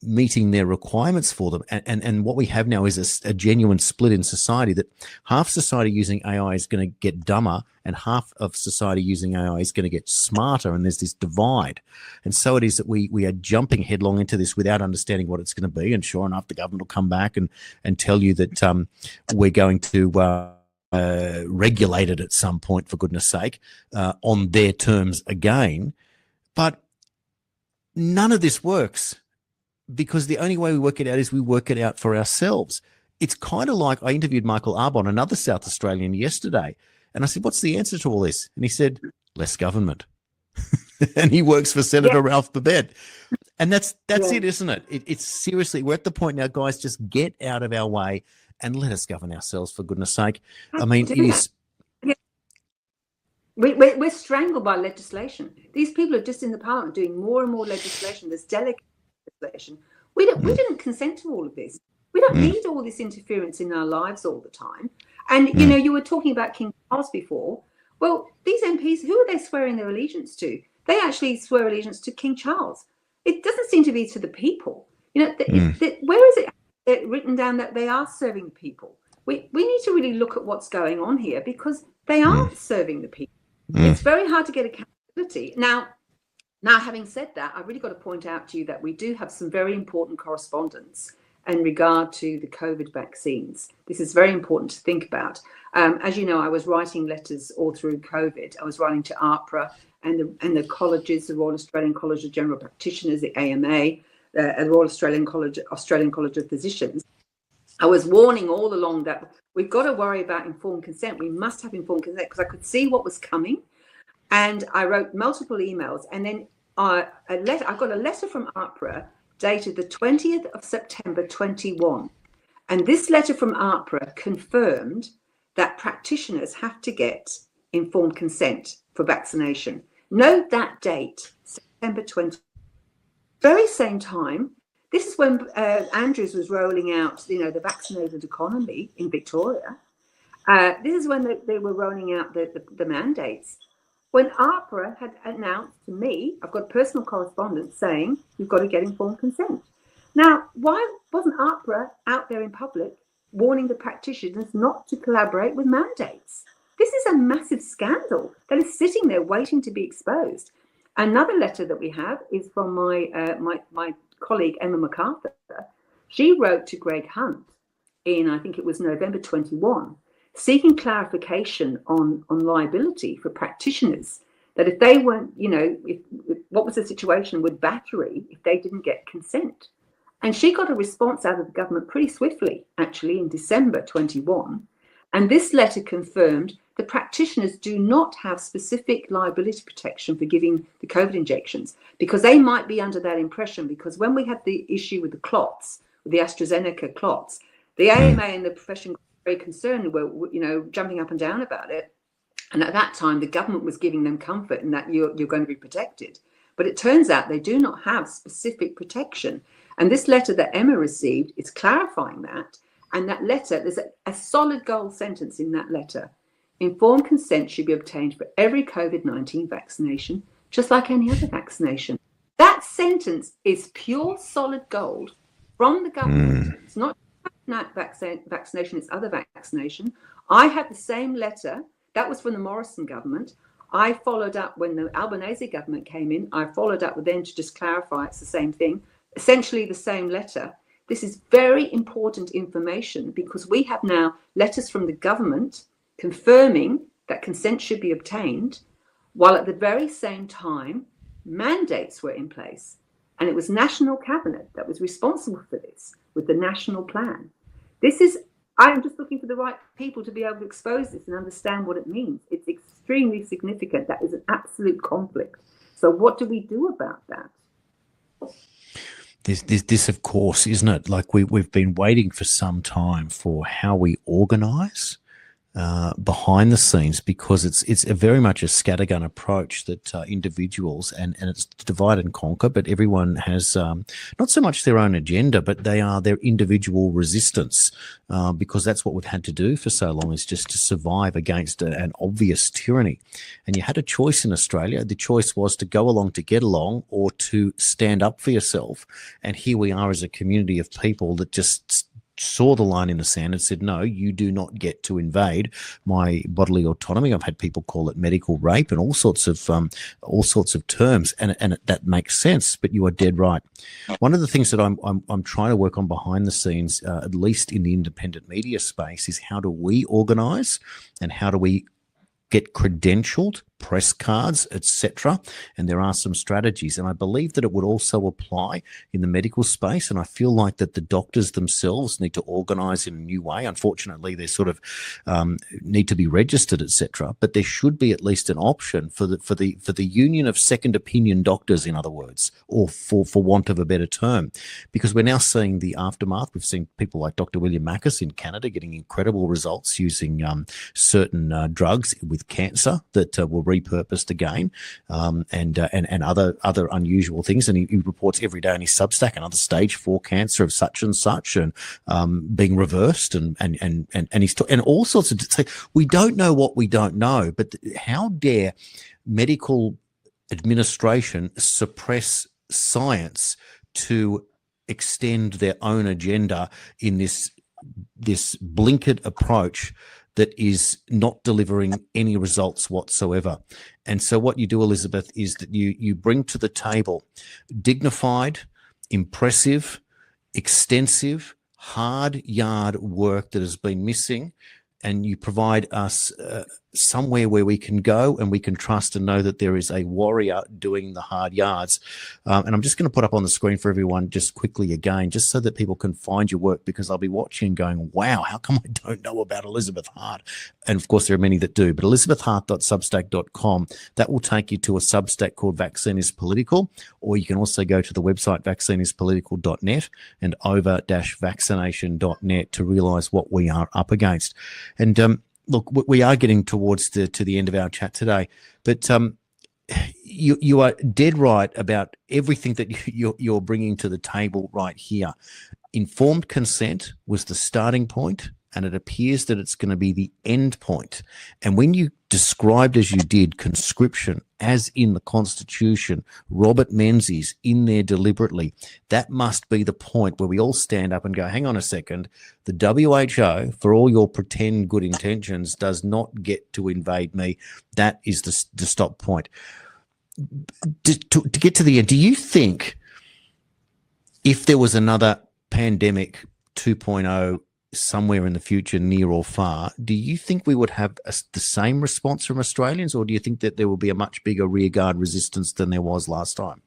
meeting their requirements for them. And what we have now is a genuine split in society, that half society using AI is going to get dumber and half of society using AI is going to get smarter, and there's this divide. And so it is that we are jumping headlong into this without understanding what it's going to be. And sure enough, the government will come back and tell you that we're going to regulate it at some point, for goodness sake, on their terms again. But none of this works, because the only way we work it out is we work it out for ourselves. It's kind of like, I interviewed Michael Arbon, another South Australian, yesterday, and I said, what's the answer to all this? And he said, less government. And he works for Senator Ralph Babet. And that's it, isn't it? It's seriously, we're at the point now, guys, just get out of our way and let us govern ourselves, for goodness sake. I mean, it is... We're strangled by legislation. These people are just in the parliament doing more and more legislation. There's delegate legislation. We didn't consent to all of this. We don't need all this interference in our lives all the time. And you were talking about King Charles before. Well, these MPs, who are they swearing their allegiance to? They actually swear allegiance to King Charles. It doesn't seem to be to the people. Where is it written down that they are serving the people? We need to really look at what's going on here, because they aren't serving the people. It's very hard to get accountability. Now, having said that, I've really got to point out to you that we do have some very important correspondence in regard to the COVID vaccines. This is very important to think about. As you know, I was writing letters all through COVID. I was writing to AHPRA and the colleges, the Royal Australian College of General Practitioners, the AMA, the Royal Australian College of Physicians. I was warning all along that we've got to worry about informed consent. We must have informed consent, because I could see what was coming. And I wrote multiple emails, and then I got a letter from AHPRA dated the 20th of September 21. And this letter from AHPRA confirmed that practitioners have to get informed consent for vaccination. Note that date, September 20. Very same time, this is when Andrews was rolling out, the vaccinated economy in Victoria. This is when they were rolling out the mandates. When AHPRA had announced to me, I've got personal correspondence saying you've got to get informed consent. Now, why wasn't AHPRA out there in public warning the practitioners not to collaborate with mandates? This is a massive scandal that is sitting there waiting to be exposed. Another letter that we have is from my colleague Emma MacArthur. She wrote to Greg Hunt in, I think it was November 21, seeking clarification on liability for practitioners, that if they weren't, what was the situation with battery if they didn't get consent? And she got a response out of the government pretty swiftly, actually, in December 21. And this letter confirmed the practitioners do not have specific liability protection for giving the COVID injections, because they might be under that impression, because when we had the issue with the clots, with the AstraZeneca clots, the AMA and the profession got very concerned, were, jumping up and down about it. And at that time, the government was giving them comfort in that you're going to be protected. But it turns out they do not have specific protection. And this letter that Emma received is clarifying that. And that letter, there's a solid gold sentence in that letter. Informed consent should be obtained for every COVID-19 vaccination, just like any other vaccination. That sentence is pure solid gold from the government. It's not vaccination, it's other vaccination. I had the same letter. That was from the Morrison government. I followed up when the Albanese government came in. I followed up with them to just clarify it's the same thing, essentially the same letter. This is very important information because we have now letters from the government confirming that consent should be obtained, while at the very same time, mandates were in place. And it was National Cabinet that was responsible for this with the national plan. I'm just looking for the right people to be able to expose this and understand what it means. It's extremely significant. That is an absolute conflict. So what do we do about that? This, of course, isn't it? Like we've been waiting for some time for how we organise behind the scenes, because it's a very much a scattergun approach that individuals and it's divide and conquer, but everyone has not so much their own agenda, but they are their individual resistance, because that's what we've had to do for so long, is just to survive against an obvious tyranny. And you had a choice in Australia. The choice was to go along to get along or to stand up for yourself. And here we are as a community of people that just saw the line in the sand and said, no, you do not get to invade my bodily autonomy. I've had people call it medical rape and all sorts of terms, and that makes sense. But you are dead right. One of the things that I'm trying to work on behind the scenes, at least in the independent media space, is how do we organise and how do we get credentialed, press cards, etc. And there are some strategies. And I believe that it would also apply in the medical space. And I feel like that the doctors themselves need to organise in a new way. Unfortunately, they sort of need to be registered, etc. But there should be at least an option for the union of second opinion doctors, in other words, or for want of a better term, because we're now seeing the aftermath. We've seen people like Dr. William Mackis in Canada getting incredible results using certain drugs with cancer that will repurposed again, and other unusual things. And he reports every day on his Substack another stage 4 cancer of such and such, and being reversed, and he's and all sorts of. So we don't know what we don't know, but how dare medical administration suppress science to extend their own agenda in this blinkered approach that is not delivering any results whatsoever. And so what you do, Elizabeth, is that you bring to the table dignified, impressive, extensive, hard yard work that has been missing, and you provide us somewhere where we can go and we can trust and know that there is a warrior doing the hard yards. And I'm just going to put up on the screen for everyone just quickly again, just so that people can find your work, because I'll be watching and going, wow, how come I don't know about Elizabeth Hart? And of course, there are many that do, but elizabethhart.substack.com, that will take you to a Substack called Vaccine is Political, or you can also go to the website vaccineispolitical.net and over-vaccination.net to realize what we are up against. And look, we are getting towards to the end of our chat today, but you are dead right about everything that you're bringing to the table right here. Informed consent was the starting point, and it appears that it's going to be the end point. And when you described, as you did, conscription as in the Constitution, Robert Menzies in there deliberately, that must be the point where we all stand up and go, hang on a second, the WHO, for all your pretend good intentions, does not get to invade me. That is the stop point. To get to the end, do you think if there was another pandemic 2.0 somewhere in the future, near or far, do you think we would have the same response from Australians, or do you think that there will be a much bigger rearguard resistance than there was last time?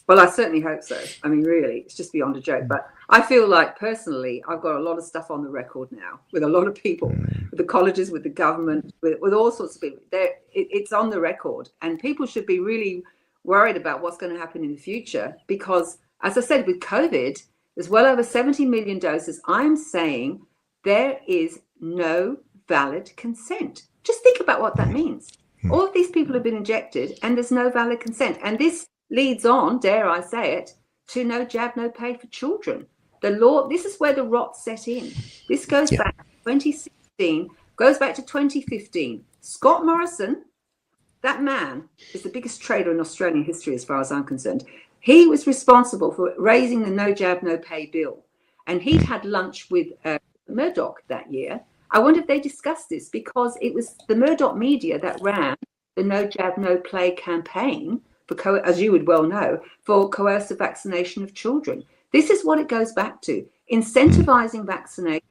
Well, I certainly hope so. I mean, really, it's just beyond a joke. But I feel like personally, I've got a lot of stuff on the record now with a lot of people, with the colleges, with the government, with all sorts of people. It's on the record, and people should be really worried about what's going to happen in the future because, as I said, with COVID, there's well over 70 million doses. I'm saying there is no valid consent. Just think about what that means. All of these people have been injected and there's no valid consent. And this leads on, dare I say it, to no jab, no pay for children. The law, this is where the rot set in. This goes back to 2016, goes back to 2015. Scott Morrison, that man is the biggest traitor in Australian history as far as I'm concerned. He was responsible for raising the no jab, no pay bill. And he'd had lunch with Murdoch that year. I wonder if they discussed this because it was the Murdoch media that ran the no jab, no play campaign, for as you would well know, for coercive vaccination of children. This is what it goes back to. Incentivizing vaccination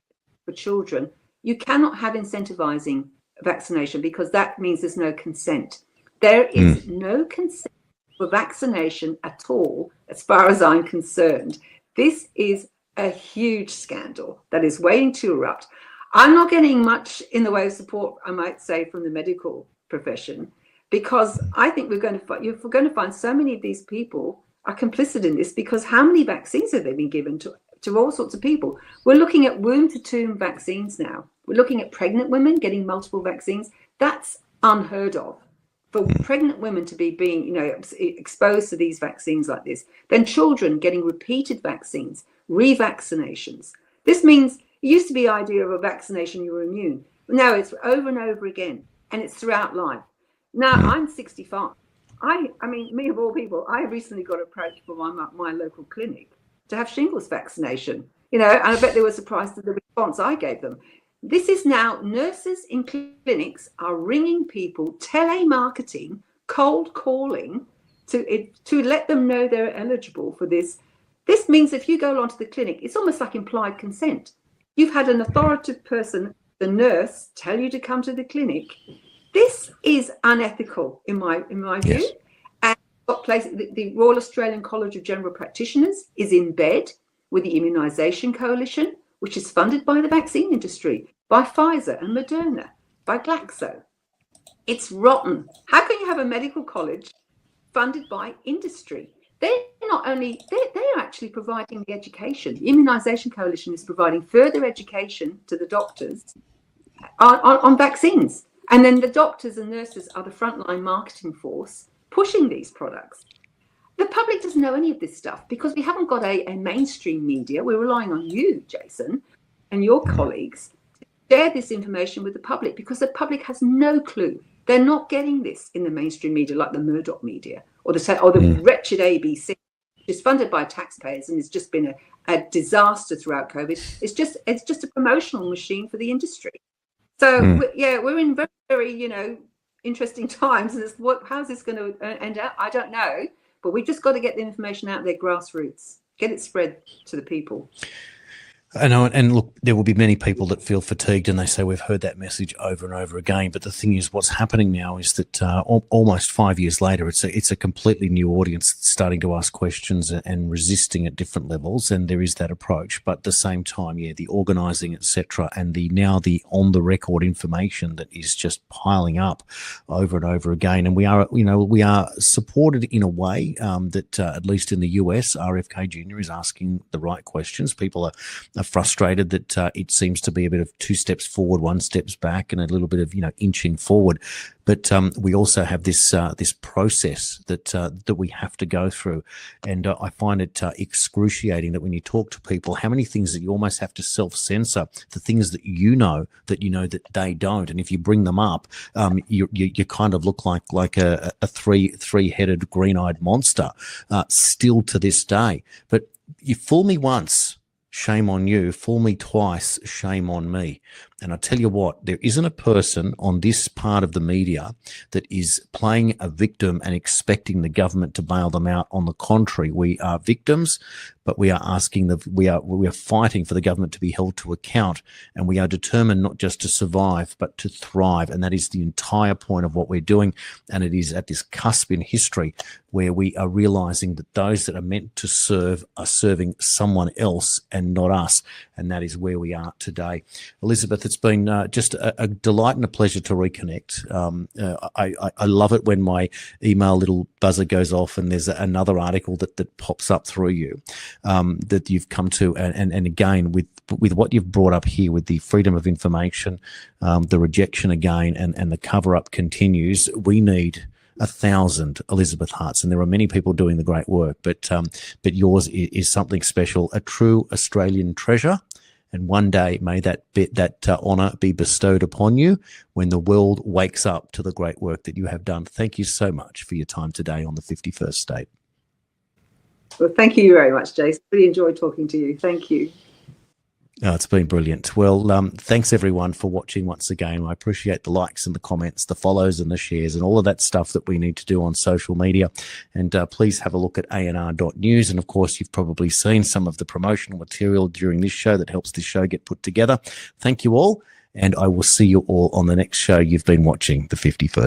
for children. You cannot have incentivizing vaccination because that means there's no consent. There is no consent for vaccination at all, as far as I'm concerned. This is a huge scandal that is waiting to erupt. I'm not getting much in the way of support, I might say, from the medical profession, because I think we're going to find so many of these people are complicit in this because how many vaccines have they been given to all sorts of people? We're looking at womb-to-tomb vaccines now. We're looking at pregnant women getting multiple vaccines. That's unheard of. For pregnant women to be being, exposed to these vaccines like this, then children getting repeated vaccines, revaccinations. This means it used to be the idea of a vaccination, you were immune. Now it's over and over again, and it's throughout life. Now I'm 65. I mean, me of all people, I recently got approached from my local clinic to have shingles vaccination, and I bet they were surprised at the response I gave them. This is now nurses in clinics are ringing people, telemarketing, cold calling to let them know they're eligible for this. This means if you go onto the clinic, it's almost like implied consent. You've had an authoritative person, the nurse, tell you to come to the clinic. This is unethical in my view. Yes. And the Royal Australian College of General Practitioners is in bed with the Immunisation Coalition, which is funded by the vaccine industry, by Pfizer and Moderna, by Glaxo. It's rotten. How can you have a medical college funded by industry? They're actually providing the education. The Immunisation Coalition is providing further education to the doctors on vaccines. And then the doctors and nurses are the frontline marketing force pushing these products. The public doesn't know any of this stuff because we haven't got a mainstream media. We're relying on you, Jason, and your colleagues to share this information with the public because the public has no clue. They're not getting this in the mainstream media like the Murdoch media or the wretched ABC, which is funded by taxpayers and has just been a disaster throughout COVID. It's just a promotional machine for the industry. So we're in very, very interesting times. And how's this going to end up? I don't know. But we've just got to get the information out there, grassroots, get it spread to the people. I know, and look, there will be many people that feel fatigued and they say we've heard that message over and over again. But the thing is, what's happening now is that almost 5 years later, it's a completely new audience starting to ask questions and resisting at different levels. And there is that approach. But at the same time, the organising, etc., and the on the record information that is just piling up over and over again. And we are supported in a way that at least in the US, RFK Jr. is asking the right questions. People are frustrated that it seems to be a bit of 2 steps forward, 1 steps back, and a little bit of inching forward. But we also have this this process that we have to go through, and I find it excruciating that when you talk to people, how many things that you almost have to self-censor, the things that you know that they don't, and if you bring them up, you kind of look like a three-headed green-eyed monster still to this day. But you fool me once, shame on you. Fool me twice, shame on me. And I tell you what, there isn't a person on this part of the media that is playing a victim and expecting the government to bail them out. On the contrary, we are victims, but we are we are fighting for the government to be held to account, and we are determined not just to survive but to thrive. And that is the entire point of what we're doing. And it is at this cusp in history where we are realizing that those that are meant to serve are serving someone else and not us. And that is where we are today. Elizabeth, it's been just a delight and a pleasure to reconnect. I love it when my email little buzzer goes off and there's another article that pops up through you that you've come to. And again, with what you've brought up here with the freedom of information, the rejection again, and the cover-up continues, we need 1,000 Elizabeth Harts, and there are many people doing the great work, but yours is something special, a true Australian treasure. And one day may that honour be bestowed upon you when the world wakes up to the great work that you have done. Thank you so much for your time today on the 51st State. Well, thank you very much, Jason. Really enjoyed talking to you. Thank you. Oh, it's been brilliant. Well, thanks everyone for watching once again. I appreciate the likes and the comments, the follows and the shares, and all of that stuff that we need to do on social media. And please have a look at anr.news. And of course, you've probably seen some of the promotional material during this show that helps this show get put together. Thank you all. And I will see you all on the next show. You've been watching the 51st.